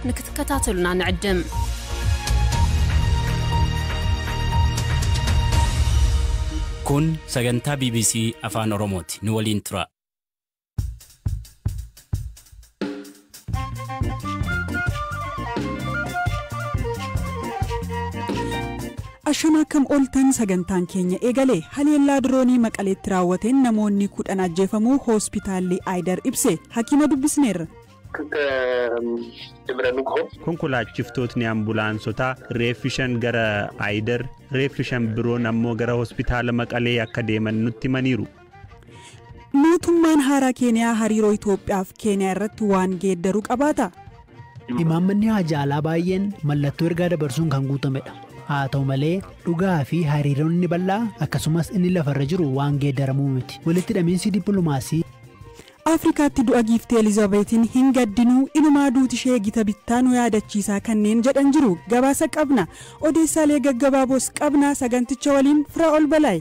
نكتكتاتلنا نعدم كون سجنتا بي بي سي أفان أوروموتي نولين ترا Ashama kam oltan sagantaan keenya eegale haleellaa diroonii maqaleetti raawwateen namoonni 10 ajjeefamuu hospitaalli Aydar ibse hakima dubbisneerra. Konkolaachiftootni ambulaansotaa reeffishan gara Aydar reeffishan biroon ammoo gara hospitaala maqalee akka deeman nutti maniiru. Mootummaan haaraa Keeniyaa hariiroo Itoophiyaaf Keeniyaa irratti waan geeddaru qabaata. Imaammanni haajaalaa baay'een mallattoo ergaa dabarsuun kan guutamedha. haa ta'u malee dhugaa fi hariiroonni bal'aa akkasumas inni lafarra jiru waan geeddaramuu miti. Walitti dhamiinsi dippiloomaasii Afrikaatti du'a giiftee Elizaabeetiin hin gaddinuu inumaa duuti ishee gita bittaanu yaadachiisaa kanneen jedhan jiru gabaasa qabna odeessaalee gaggabaaboos qabna saganticha waliin fira ol balaay.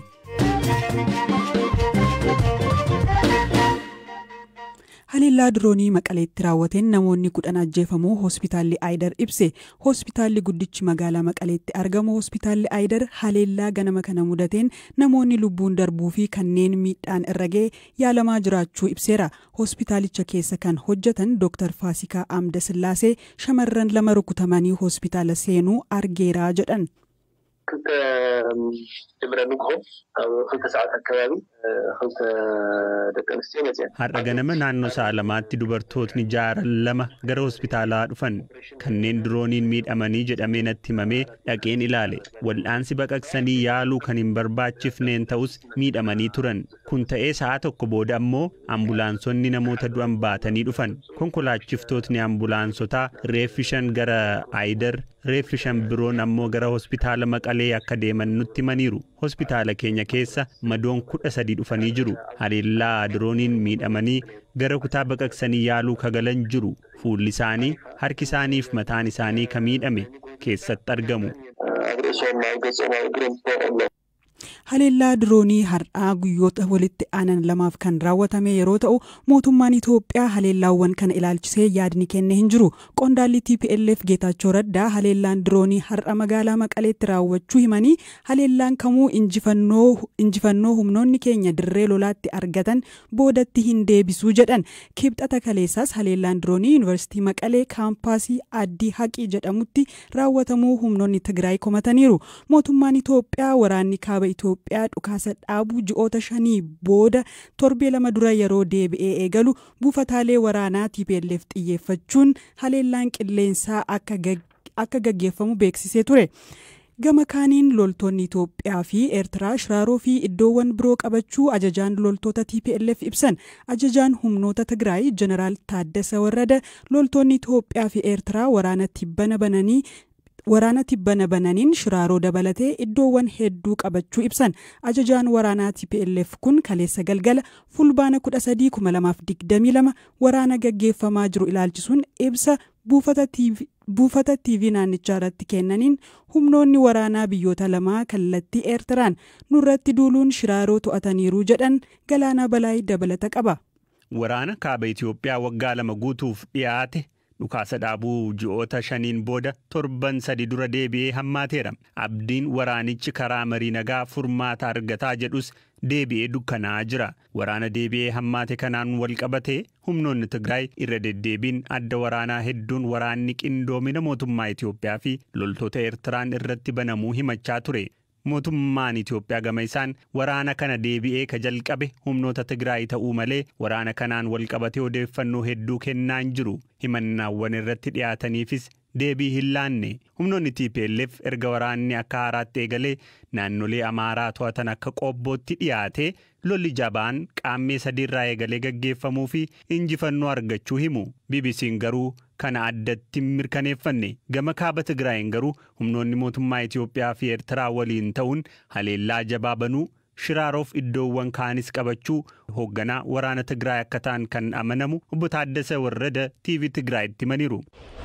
Haleellaa diroonii maqaleetti raawwateen namoonni 10 ajjeefamuu hospitaalli Aydar ibse hospitaalli guddichi magaalaa maqaleetti argamu hospitaalli Aydar haleellaa ganama kana mudateen namoonni lubbuun darbuu fi kanneen miidhaan irra ga'e yaalamaa jiraachuu ibseera. Hospitaalicha keessa kan hojjetan Dr. Faasikaa Amda Sillaasee shamarran 2 rukutamanii hospitaala seenuu argeeraa jedhan. كنت جبرانوكهم أو 5 ساعات أكبر 5 دقائق har'a ganama naannoo sa'a lamaatti dubartootni lama gara hospitaalaa dhufan kanneen dirooniin miidhamanii jedhamee natti himamee dhaqeen ilaale wal'aansi baqaqsanii yaaluu kan hin barbaachifneen ta'us miidhamanii turan kun ta'ee sa'a tokko booda ammoo ambulaansonni namoota du'an baatanii dhufan konkolaachiftootni ambulaansotaa reeffishan gara Aydar reeffishan biroon ammoo gara hospitaala maqalee akka deeman nutti maniiru hospitaala keenya keessa madoon 13 dhufanii jiru haleellaa dirooniin miidhamanii gara kutaa baqaqsanii yaaluu kagalan jiru fuulli isaanii harki isaaniif mataan isaanii ka miidhame keessatti argamu. Haleellaa diroonii har'aa guyyoota walitti aanan lamaaf kan raawwatame yeroo ta'u mootummaan Itoophiyaa haleellaawwan kana ilaalchisee yaadni kenne hin jiru. Qondaalli TPLF Geetaachoo Raddaa haleellaan diroonii har'a magaalaa Maqaleetti raawwachuu himanii haleellaan kamuu injifannoo humnoonni keenya dirree lolaatti argatan boodatti hin deebisuu jedhan. Kibxata kaleessaas haleellaan diroonii Yuunivarsiitii Maqalee kaampaasii Addii Haqii jedhamutti raawwatamuu humnoonni Tigraay komataniiru. Mootummaan Itoophiyaa waraanni kaaba Itoophiyaa dhukaasa dhaabuu ji'oota 5 booda torbee 2 dura yeroo deebi'ee eegalu buufataalee waraanaa TPLF xiyyeeffachuun haleellaan qilleensaa akka gaggeeffamu beeksisee ture. Gama kaaniin loltoonni Itoophiyaa fi Eertiraa shiraaroo fi iddoowwan biroo qabachuu ajajaan loltoota TPLF ibsan. Ajajaan humnoota Tigraay Jeneraal Taaddasa Warrada loltoonni Itoophiyaa fi Eertiraa waraana tibbana bananiin shiraaroo dabalatee iddoowwan hedduu qabachuu ibsan. Ajajaan waraanaa TPLF kun kaleessa galgala fulbaana 13 2022 waraana gaggeeffamaa jiru ilaalchisuun ibsa buufata TV naannichaa irratti kennaniin humnoonni waraanaa biyyoota lamaa kallattii Eertiraan nurratti duuluun shiraaroo to'ataniiru jedhan Galaanaa Balaay dabalata qaba. Waraana kaaba Itoophiyaa waggaa 2 guutuuf dhiyaate dhukaasa dhaabuu ji'oota 5 booda torban 3 dura deebi'ee hammaateera. Abdiin waraanichi karaa marii nagaa furmaata argataa jedhus deebi'ee dukkanaa jira. Waraana deebi'ee hammaate kanaan wal qabatee humnoonni Tigraay irra deddeebiin adda waraanaa hedduun waraanni qindoomina mootummaa Itoophiyaa fi loltoota Eertiraan irratti banamuu himachaa ture. Mootummaan Itoophiyaa gama isaan waraana kana deebi'ee ka jalqabe humnoota Tigraay ta'uu malee waraana kanaan wal qabatee odeeffannoo hedduu kennaan jiru. Himannaawwan irratti dhiyaataniifis deebii hin laanne. Humnoonni TPLF erga waraanni akka haaraatti eegalee naannolee Amaaraa to'atan akka Qobbootti dhiyaate lolli jabaan qaammee 3 irraa eegalee gaggeeffamuu fi injifannoo argachuu himu. BBC'n garuu kana addatti mirkaneeffanne. Gama kaaba Tigraayin garuu humnoonni mootummaa Itoophiyaa fi Eertiraa waliin ta'uun haleellaa jabaa banuu shiraaroof iddoowwan kaanis qabachuu hoogganaa waraana Tigraay akka ta'an kan amanamu obbo Taaddasa Warrada TV Tigraayitti maniiru.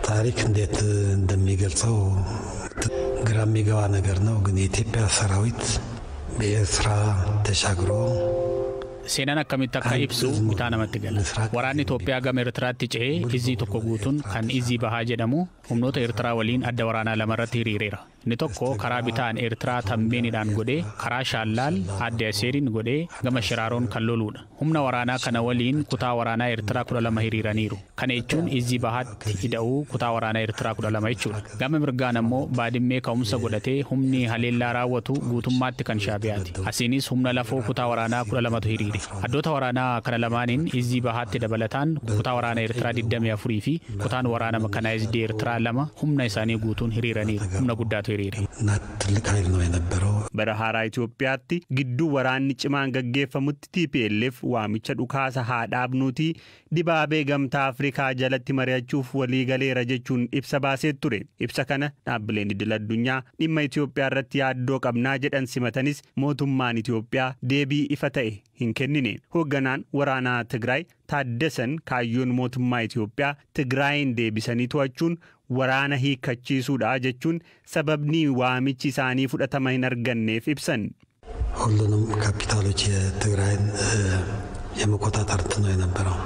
ታሪክ እንዴት እንደሚገልጸው ግራ የሚገባ ነገር ነው ግን የኢትዮጵያ ሰራዊት በኤርትራ ተሻግሮ seenaan akkamitti akka ibsu bitaa namatti gala. Waraanni Itoophiyaa gama Eertiraatti ce'ee izii tokko guutuun kan izii bahaa jedhamu humnoota Eertiraa waliin adda waraanaa lamarratti hiriireera. Inni tokko karaa bitaan Eertiraa Tambeeniidhaan godhee karaa Shaallaal adda Aseeriin godhee gama Shiraaroon kan loluudha. Humna waraanaa kana waliin kutaa waraanaa Eertiraa 12 hiriiraniiru. Kana jechuun izii bahaatti hidha'uu kutaa waraanaa Eertiraa 12 jechuudha. Gama mirgaan ammoo baadimmee ka'umsa godhatee humni haleellaa raawwatu guutummaatti kan Shaabiyaati. Asiinis humna lafoo kutaa waraanaa 12tu hiriire. Addoota waraanaa kana lamaaniin izii bahaatti dabalataan kutaa waraanaa Eertiraa 24 fi kutaan waraana makaanaayizd Eertiraa 2 humna isaanii guutuun hiriiraniiru. Humna guddaatu bara haaraa Itoophiyaatti gidduu waraanni cimaan gaggeeffamutti TPLF waamicha dhukaasa haa dhaabnuutii dibaabee gamtaa Afrikaa jalatti mari'achuuf walii galeera jechuun ibsa baasee ture. Ibsa kana dhaabbileen idil-addunyaa dhimma Itoophiyaa irratti yaaddoo qabnaa jedhan simatanis mootummaan Itoophiyaa deebii ifa ta'e hin kennine. Hoogganaan waraanaa Tigraay Taaddasan kaayyoon mootummaa Itoophiyaa Tigraayin deebisanii to'achuun waraana hiikachiisuudha jechuun sababni waamichi isaanii fudhatama hin arganneef ibsan. ሁሉንም ካፒታሎች የትግራይን የመቆጣጠር ነው የነበረው።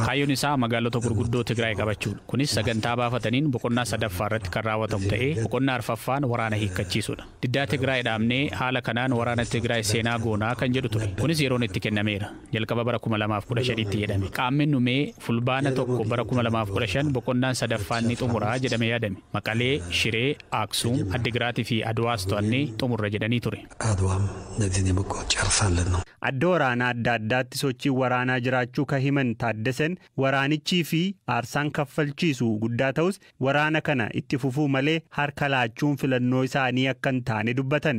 Kaayyoon isaa magaalota gurguddoo Tigraay qabachuudha. Kunis sagantaa baafataniin boqonnaa sadaffaa irratti kan raawwatamu ta'ee boqonnaa arfaffaan waraana hiikachiisuudha. Diddaa Tigraay dhaabnee haala kanaan waraana Tigraay seenaa goonaa kan jedhu ture. Kunis yeroon itti kennameera. Jalqaba bara 2015tti jedhame. Qaamni numee fulbaana tokko bara 2015 boqonnaan sadaffaan ni xumuraa jedhame yaadame. Maqalee, Shiree, Aksuum, Addigiraatii fi Adwaas to'annee xumurra jedhanii ture. Adda waraanaa adda addaatti sochii waraanaa jiraachuu ka himan Taaddasan waraanichii fi aarsaan kaffalchiisu guddaa ta'us waraana kana itti fufuu malee harka laachuun filannoo isaanii akka hin taane dubbatan.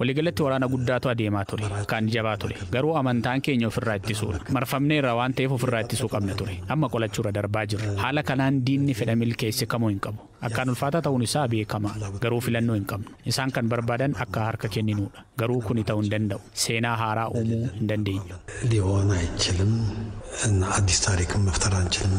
Waliigalatti waraana guddaatu adeemaa ture. Kan jabaa ture. Garuu amantaan keenya ofirraa ittisuudha. Marfamneerra waan ta'eef ofirraa ittisuu qabna ture. Amma qolachuurra darbaa jirra. Haala kanaan diinni fedha milkeesse kamuu hin qabu. Akkaan ulfaataa ta'uun isaa beekamaa. Garuu filannoo hin qabnu. Isaan kan barbaadan akka harka kenninuudha. Garuu kuni ta'uu hin danda'u. Seenaa haaraa uumuu hin dandeenyu. ሊሆን አይችልም እና አዲስ ታሪክም መፍጠር አንችልም.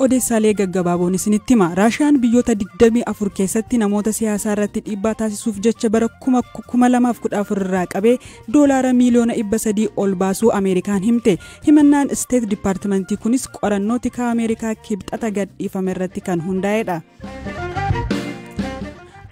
Odeessaalee gaggabaaboon isinitti hima. Raashiyaan biyyoota 24 keessatti namoota siyaasaa irratti dhiibbaa taasisuuf jecha bara 2014 irraa qabee doolaara miliyoona 300 ol baasuu Ameerikaan himte. Himannaan State Departmentii kunis qorannoo tikaa Ameerikaa kibxata gadhiifame irratti kan hundaa'edha.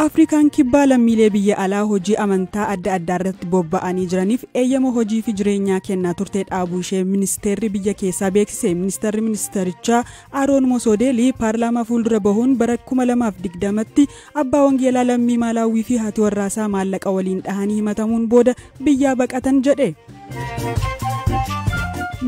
Afrikaan kibbaa lammiilee biyya alaa hojii amantaa adda addaa irratti bobba'anii jiraniif eeyyama hojii fi jireenyaa kennaa turte dhaabuu ishee ministeerri biyya keessaa beeksise. Ministeerichaa Aroon Mosodeelii paarlaamaa fuuldura bahuun bara 2020tti abbaa wangeelaa lammii Maalaawii fi haati warraasaa maallaqa waliin dhahanii himatamuun booda biyyaa baqatan jedhe.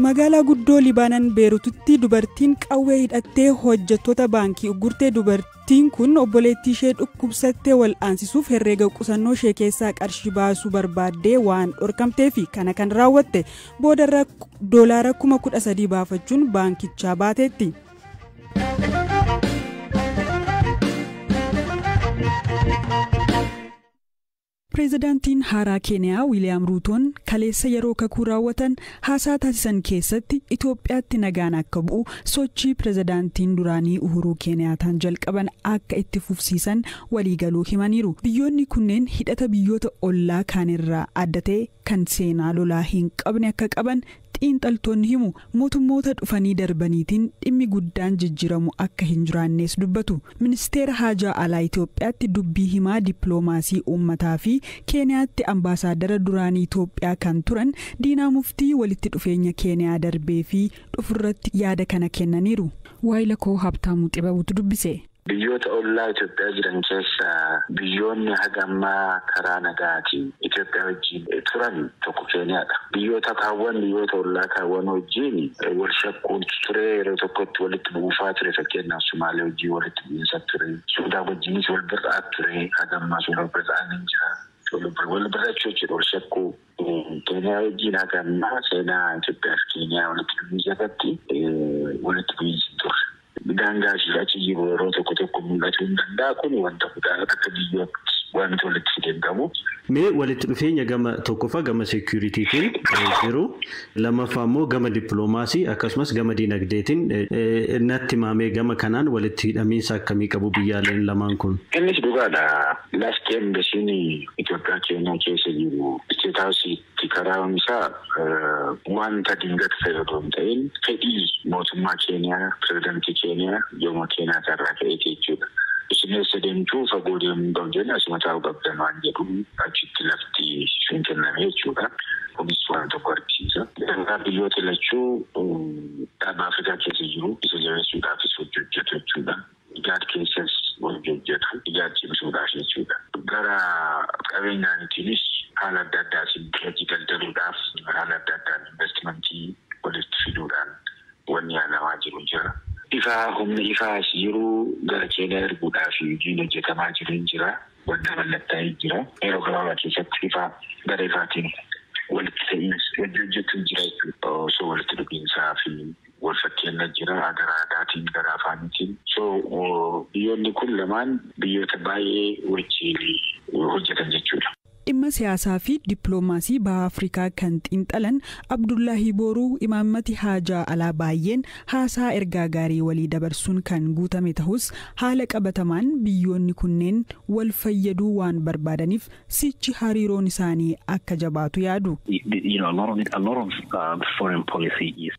Magaalaa guddoo Libaanan Beeruututti dubartiin qawwee hidhattee hojjettoota baankii uggurtee. Dubartiin kun obboleettii ishee dhukkubsattee wal'aansisuuf herreega qusannoo ishee keessaa qarshii baasuu barbaaddee waan dhorkamteef kana kan raawwatte. Boodarra doolaara 13,000 baafachuun baankichaa baateetti. Pireezidaantiin haaraa Keeniyaa Wiiliyaam Ruutoon kaleessa yeroo kakuu raawwatan haasaa taasisan keessatti Itoophiyaatti nagaan akka bu'u sochii pireezidaantiin duraanii Uhuruu Keeniyaataan jalqaban akka itti fufsiisan waliigaluu himaniiru. Biyyoonni kunneen hidhata biyyoota ollaa kaanirraa adda ta'e kan seenaa lolaa hin qabne akka qaban xiinxaltoonni himu. Mootummoota dhufanii darbaniitiin dhimmi guddaan jijjiiramu akka hin jiraannes dubbatu. Ministeera Haajaa Alaa Itoophiyaatti dubbii himaa dippiloomaasii uummataa fi Keeniyaatti ambaasaadara duraanii Itoophiyaa kan turan Diinaa Muftii walitti dhufeenya Keeniyaa darbee fi dhufurratti yaada kana kennaniiru. Waayila koo Habtaamuu Xibabuutu dubbise. Biyyoota ollaa Itoophiyaa jiran keessa biyyoonni hagammaa karaa nagaatiin Itoophiyaa wajjin turan tokko Keeniyaadha. Biyyoota kaawwan biyyoota ollaa kaawwan wajjin wal shakkuun ture yeroo tokkotti walitti buufaa ture. Fakkeenyaaf Sumaalee wajjin walitti bu'iinsa ture. Suudaan wajjinis wal birraa ture. Hagammaa wal birraa ni jira. Wal birrachuu jedhu wal shakkuu Keeniyaa wajjin hagammaa seenaa Itoophiyaa fi Keeniyaa walitti bu'iinsatti walitti bu'iinsi ture. Daangaa fi achi yeroo tokko mul'achuu hin danda'a. Kun wanta guddaa akka wanti walitti deegamu. Mee walitti dhufeenya gama tokkoffaa gama securitytiin jiru lammaffaa immoo gama dippiloomaasii akkasumas gama dinagdeetiin natti maamee gama kanaan walitti hidhamiinsa akkamii qabu biyyaaleen lamaan kun. Innis dhugaadha. Last embassy Itoophiyaa keenya keessa jiru State House karaa isaa wanta dingata fayyadoo hin ta'in fedhii mootummaa Keeniyaa pirezidaantii Keeniyaa yooma Keeniyaa irraa ka'ee jechuudha. Isinis deemtuu fagoo deemuu qabdan asuma taa'uu qabdan waan jedhu achitti lafti sun kenname jechuudha. Kunis waan tokko argisiisa. Biyyoota lachuu dhaabaa Afrikaa keessa jiru isa jabeessuudhaafis hojjetu jechuudha. Ijaarsa keessas hojjetu ijaarsa cimsuudhaaf jechuudha. Gara qabeenyaatiinis haala adda addaatiin hojii daldaluudhaaf haala adda addaan investimentii walitti fiduudhaan wanni yaalamaa jiru jira. Humni ifaas jiru gara Keeniyaa erguudhaaf hojiin hojjetamaa jiru jira. Wanta mallattaa'ee jira. Yeroo gabaabaa keessatti gara ifaatiin walitti ta'iinsa hojjetu jira jechuudha. So walitti dhufiinsaa fi wal fakkeenya jira gara aadaatiin gara afaaniitiin. So biyyoonni kun lamaan biyyoota baay'ee wajjin hojjetan jechuudha. Dhimma siyaasaa fi dippiloomaasii baha Afrikaa kan xiinxalan Abdullahi Booruu imaammati haajaa alaa baay'een haasaa ergaa gaarii walii dabarsuun kan guutame ta'us haala qabatamaan biyyoonni kunneen wal fayyaduu waan barbaadaniif sichi hariiroon isaanii akka jabaatu yaadu.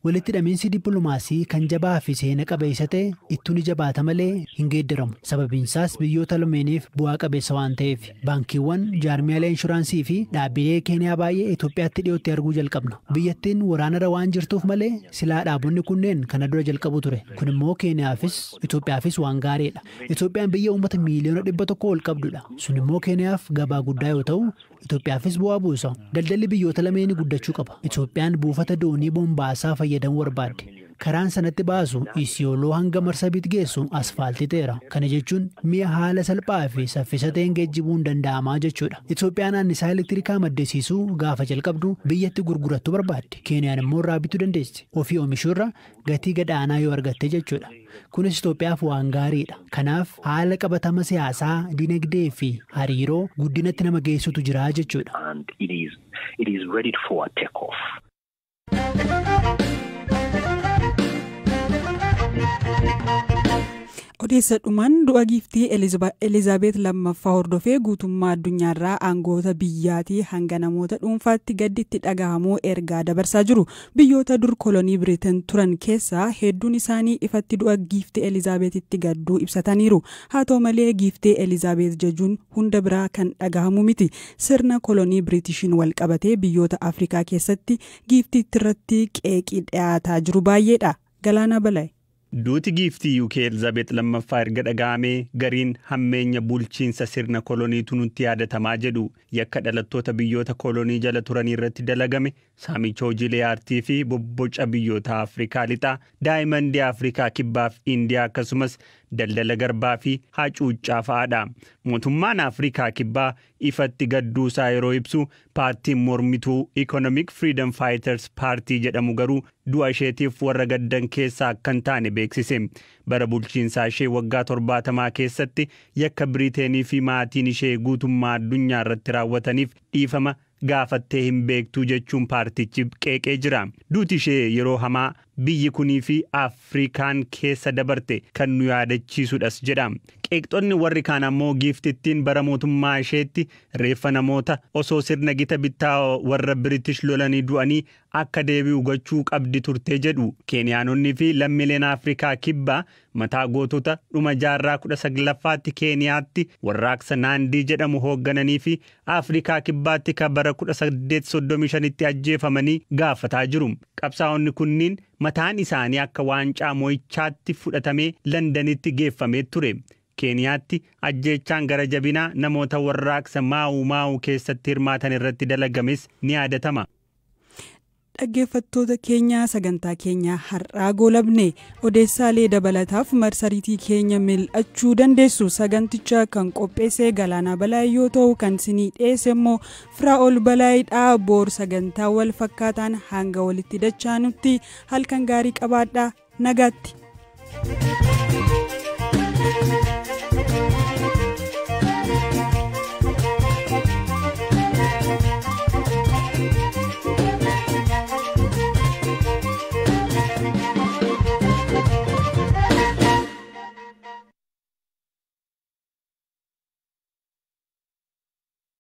Walitti hidhamiinsi dippiloomaasii kan jabaa fi seena qabeessa ta'e ittuu ni jabaata malee hin geeddaramu. Sababiinsaas biyyoota lameeniif bu'aa qabeessa waan ta'eef baankiiwwan jaarmiyaalee inshuraansii fi dhaabbilee Keeniyaa baay'ee Itoophiyaatti dhiyootti arguu jalqabna. Biyyattiin waraanarra waan jirtuuf malee silaa dhaabonni kunneen kana dura jalqabu ture. Kun immoo Keeniyaafis Itoophiyaafis waan gaariidha. Itoophiyaan biyya uummata miiliyoona 100 ol qabdudha. Sun immoo Keeniyaaf gabaa guddaa yoo ta'u Itoophiyaafis bu'aa buusa. Daldalli biyyoota lameenii guddachuu qaba. Itoophiyaan buufata doonii Bombaasaa fayyadamuu barbaadde. Karaan sanatti baasu Isiyooloo hanga Marsabiit geessu asfaaltii ta'eera. Kana jechuun mi'a haala salphaa fi saffisa ta'een geejjibuun danda'amaa jechuudha. Itoophiyaan annisaa elektirikaa maddisiisuu gaafa jalqabdu biyyatti gurgurattu barbaadde. Keeniyaan immoo irraa bituu dandeessi. Ofii oomishuurra gatii gadaanaa yoo argatte jechuudha. Kunis Itoophiyaaf waan gaariidha. Kanaaf haala qabatama siyaasaa, dinagdee fi hariiroo guddinatti nama geessutu jira jechuudha. Odeessa dhumaan du'a giiftii Elizaabeet lammaffaa hordofee guutummaa addunyaarraa aangoota biyyaatii hanga namoota dhuunfaatti gadditti dhagahamuu ergaa dabarsaa jiru. Biyyoota dur kolonii Biriteen turan keessaa hedduun isaanii ifatti du'a giiftii Elizaabeetitti gadduu ibsataniiru. Haa ta'u malee giiftii Elizaabeet jechuun hunda biraa kan dhagahamu miti. Sirna kolonii Biriitishiin wal qabatee biyyoota Afrikaa keessatti giiftiitti irratti qeeqii dhiyaataa jiru baay'eedha. Galaana Balaayi. Duuti giiftii UK Elizaabeet lammaffaa erga dhagahamee gariin hammeenya bulchiinsa sirna koloniitu nutti yaadatamaa jedhu yakka dhalattoota biyyoota kolonii jala turanii irratti dalagame saamicha hojiilee aartii fi bobboca biyyoota Afrikaa lixaa daa'imman Afrikaa kibbaaf Indiyaa akkasumas daldala garbaa fi hacuuccaa fa'aadha. Mootummaan Afrikaa kibbaa ifatti gadduusaa yeroo ibsu paartiin mormituu Economic Freedom Fighters Party jedhamu garuu du'a isheetiif warra gaddan keessaa akkan taane beeksise. Bara bulchiinsaa ishee waggaa 70 keessatti yakka Biriteenii fi maatiin ishee guutummaa addunyaa irratti raawwataniif dhiifama gaafattee hin beektuu jechuun paartichi qeeqee jira. Duuti ishee yeroo hamaa biyyi kunii fi Afrikaan keessa dabarte kan nu yaadachiisudhas jedha. Qeeqxonni warri kaan ammoo giiftittiin bara mootummaa isheetti reeffa namoota osoo sirna gita bittaa warra British lolanii du'anii akka deebi'u gochuu qabdi turte jedhu. Keeniyaanonni fi lammiileen Afrikaa kibbaa mataa gootota dhuma jaarraa 19ffaatti Keeniyaatti warraaqsa Naandii jedhamu hooggananii fi Afrikaa kibbaatti ka bara 1835tti ajjeefamanii gaafataa jiru. Qabsaa'onni kunniin mataan isaanii akka waancaa moo'ichaatti fudhatamee Londanitti geeffamee ture. Keeniyaatti ajjeechaan gara jabinaa namoota warraaqsa maa'uu keessatti hirmaatan irratti dalagames ni yaadatama. Dhaggeeffattoota keenya sagantaa keenya har'aa goolabne odeessaalee dabalataaf marsariitii keenya mil'achuu dandeessu. Saganticha kan qopheesse Galaana Balaayi yoo ta'u kan isinii dhiyeesse immoo Firaa'ol Balaayiidha. Boor sagantaa wal fakkaataan hanga walitti dachaanutti halkan gaarii qabaadhaa. Nagaatti.